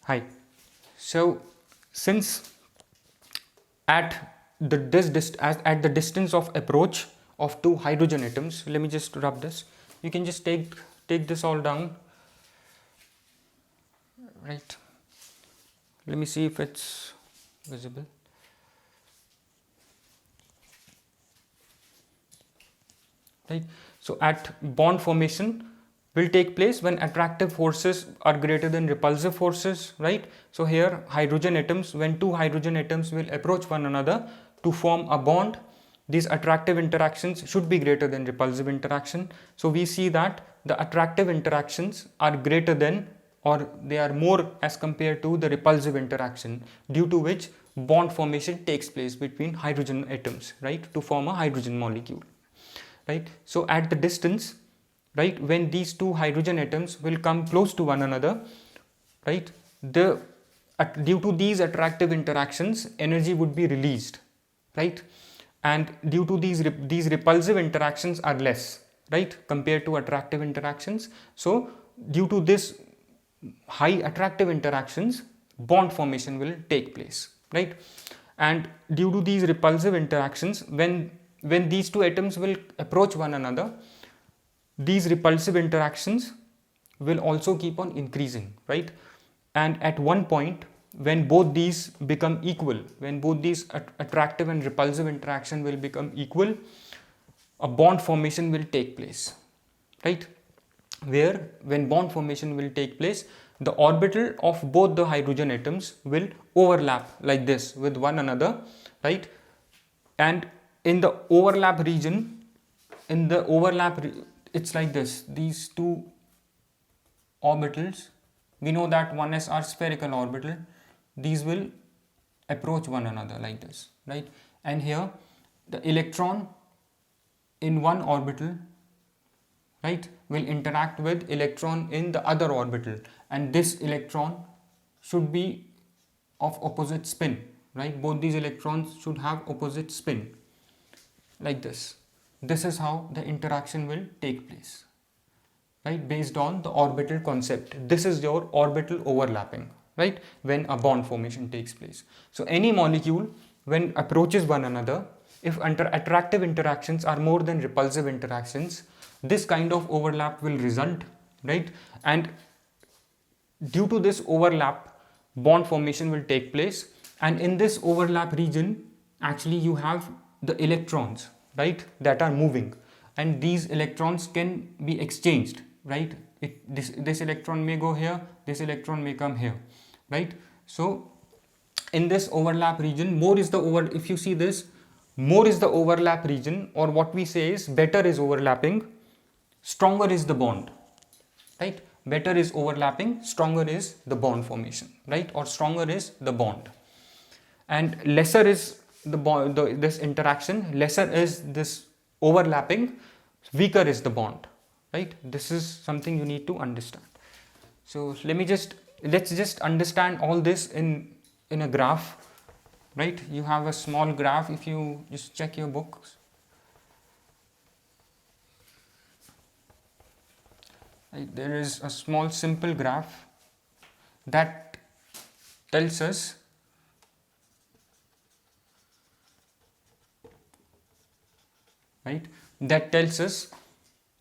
Hi. So since at at the distance of approach of two hydrogen atoms, let me just rub this. You can just take this all down, right? Let me see if it's visible. Right. So at bond formation will take place when attractive forces are greater than repulsive forces, right? So here hydrogen atoms, when two hydrogen atoms will approach one another to form a bond, these attractive interactions should be greater than repulsive interaction. So we see that the attractive interactions are greater than, or they are more as compared to the repulsive interaction, due to which bond formation takes place between hydrogen atoms, right, to form a hydrogen molecule, right? So at the distance, right, when these two hydrogen atoms will come close to one another, right, due to these attractive interactions, energy would be released, right? And due to these repulsive interactions are less, right, compared to attractive interactions. So due to this high attractive interactions, bond formation will take place, right? And due to these repulsive interactions, when these two atoms will approach one another, these repulsive interactions will also keep on increasing, right? And at one point, when both these become equal, when both these attractive and repulsive interaction will become equal, a bond formation will take place, right? Where when bond formation will take place, the orbital of both the hydrogen atoms will overlap like this with one another, right? And in the overlap region, it's like this. These two orbitals, we know that one is our spherical orbital, these will approach one another like this, right? And here the electron in one orbital, right, will interact with electron in the other orbital, and this electron should be of opposite spin, right? Both these electrons should have opposite spin like this. This is how the interaction will take place, right, based on the orbital concept. This is your orbital overlapping, right, when a bond formation takes place. So any molecule when approaches one another, if attractive interactions are more than repulsive interactions, this kind of overlap will result, right? And due to this overlap, bond formation will take place, and in this overlap region actually you have the electrons, right, that are moving, and these electrons can be exchanged, right? This electron may go here, this electron may come here, right? So in this overlap region, if you see this, more is the overlap region, or what we say is better is overlapping, stronger is the bond, right? Better is overlapping, stronger is the bond formation, right? Or stronger is the bond, and lesser is this interaction, lesser is this overlapping, weaker is the bond, right? This is something you need to understand. So let's just understand all this in a graph, right? You have a small graph. If you just check your books, right, there is a small simple graph that tells us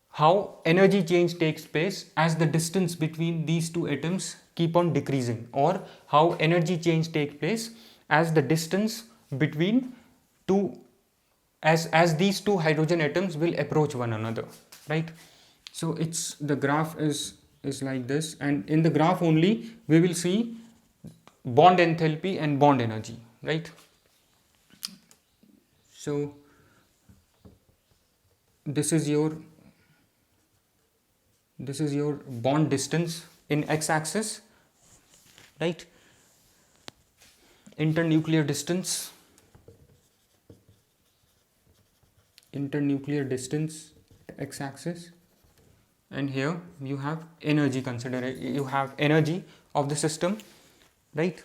how energy change takes place as the distance between these two atoms keep on decreasing, or how energy change takes place as the distance between two as these two hydrogen atoms will approach one another, right? So the graph is like this, and in the graph only we will see bond enthalpy and bond energy, right? So this is your bond distance in x-axis, right? Internuclear distance x-axis, and here you have energy you have energy of the system, right?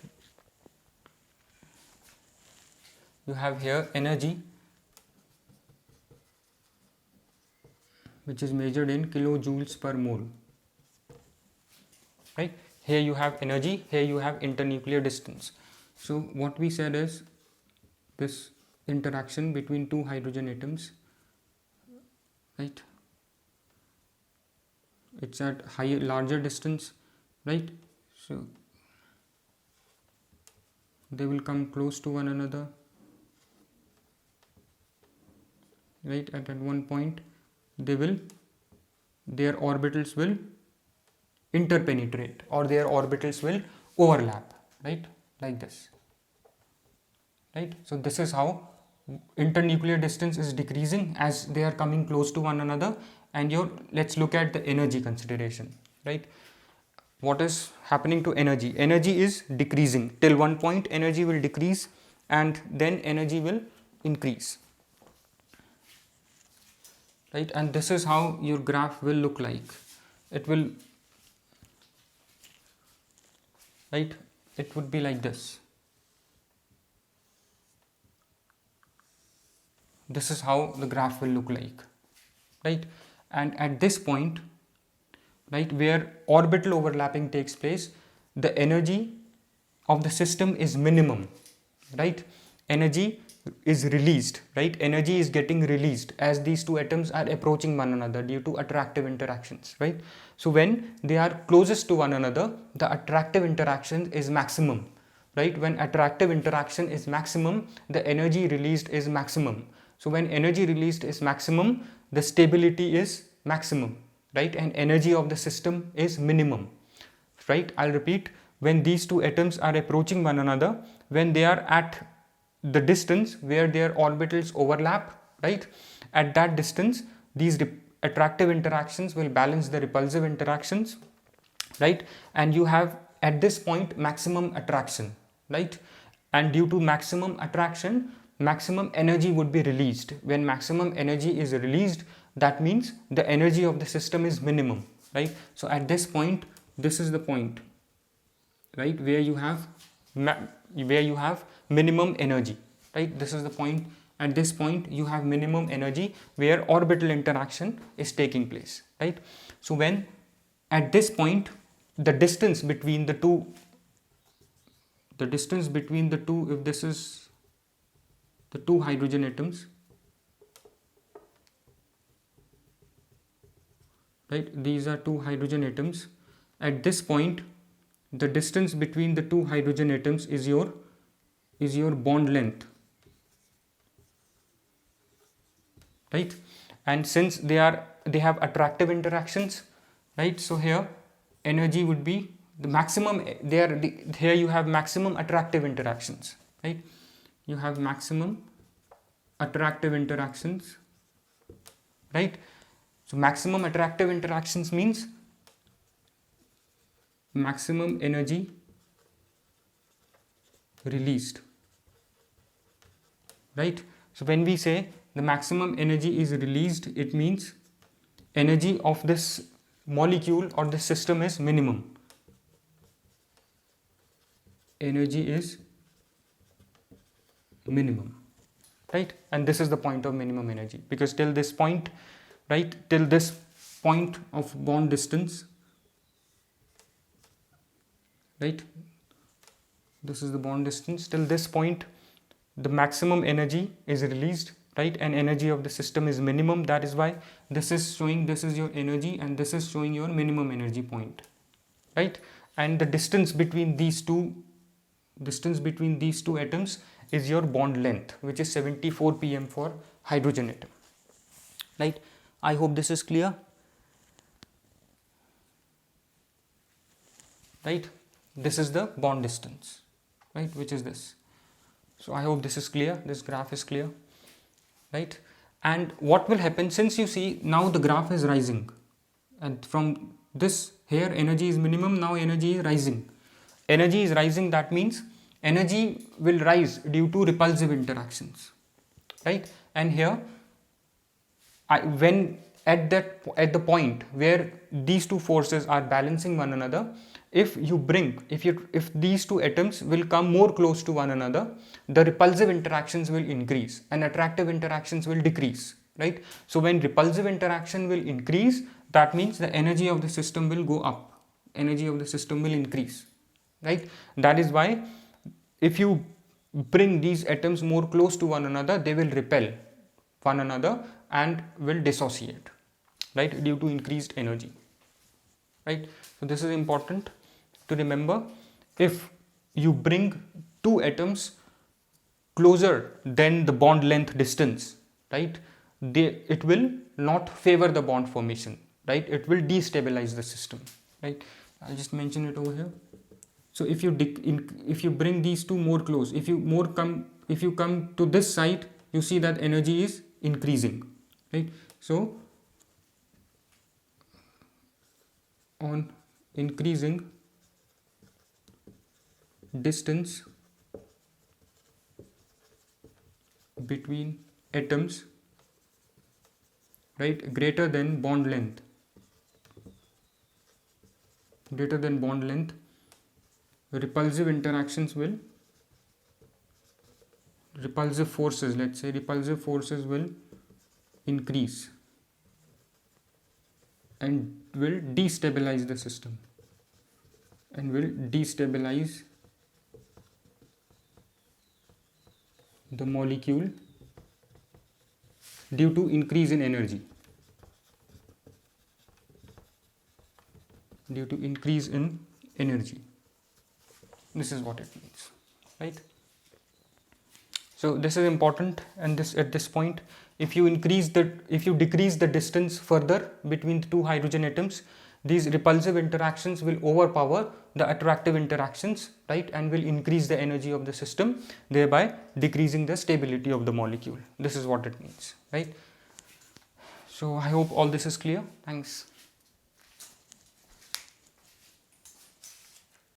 You have here energy which is measured in kilojoules per mole, right? here you have energy, here you have internuclear distance. So what we said is this interaction between two hydrogen atoms, right? It's at larger distance, right? So they will come close to one another, right? At one point their orbitals will interpenetrate, or their orbitals will overlap, right? Like this, right? So this is how internuclear distance is decreasing as they are coming close to one another. And let's look at the energy consideration, right? What is happening to energy? Energy is decreasing till one point. Energy will decrease and then energy will increase, right? And this is how your graph will look like. It will, right, it would be like this. This is how the graph will look like, right? And at this point, right, where orbital overlapping takes place, the energy of the system is minimum, right? Energy is released, right? Energy is getting released as these two atoms are approaching one another due to attractive interactions, right? So when they are closest to one another, the attractive interaction is maximum, right? When attractive interaction is maximum, the energy released is maximum. So when energy released is maximum, the stability is maximum, right? And energy of the system is minimum, right? I'll repeat, when these two atoms are approaching one another, when they are at the distance where their orbitals overlap, right? At that distance, these attractive interactions will balance the repulsive interactions, right? And you have at this point maximum attraction, right? And due to maximum attraction, maximum energy would be released. When maximum energy is released, that means the energy of the system is minimum, right? So at this point, this is the point, right, where you have minimum energy, right? This is the point. At this point you have minimum energy where orbital interaction is taking place, right? So when at this point the distance between the two, if this is the two hydrogen atoms, right, these are two hydrogen atoms. At this point the distance between the two hydrogen atoms is your bond length, right? And since they have attractive interactions, right? So here energy would be the maximum. Here you have maximum attractive interactions, right? You have maximum attractive interactions, right? So maximum attractive interactions means maximum energy released, right? So when we say the maximum energy is released, it means energy of this molecule or the system is minimum. Energy is minimum, right? And this is the point of minimum energy, because till this point, right, till this point of bond distance, right, this is the bond distance, till this point the maximum energy is released, right? And energy of the system is minimum. That is why this is showing this is your energy and this is showing your minimum energy point, right? And the distance between these two atoms is your bond length, which is 74 pm for hydrogen atom, right? I hope this is clear, right? This is the bond distance, right, which is this. So I hope this is clear, this graph is clear, right? And what will happen, since you see now the graph is rising, and from this here energy is minimum, now energy is rising. Energy is rising, that means energy will rise due to repulsive interactions, right? And here when at the point where these two forces are balancing one another, if these two atoms will come more close to one another, the repulsive interactions will increase and attractive interactions will decrease, right? So when repulsive interaction will increase, that means the energy of the system will go up, energy of the system will increase, right? That is why if you bring these atoms more close to one another, they will repel one another and will dissociate, right, due to increased energy, right? So this is important to remember. If you bring two atoms closer than the bond length distance, right, it will not favor the bond formation, right? It will destabilize the system, right? I'll just mention it over here. So if you bring these two more close, if you come to this side, you see that energy is increasing, right? So on increasing distance between atoms, right, greater than bond length, repulsive forces will increase and will destabilize the system and will destabilize the molecule due to increase in energy. This is what it means, right? So this is important, and at this point, if you decrease the distance further between the two hydrogen atoms, these repulsive interactions will overpower the attractive interactions, right, and will increase the energy of the system, thereby decreasing the stability of the molecule. This is what it means, right? So I hope all this is clear. Thanks.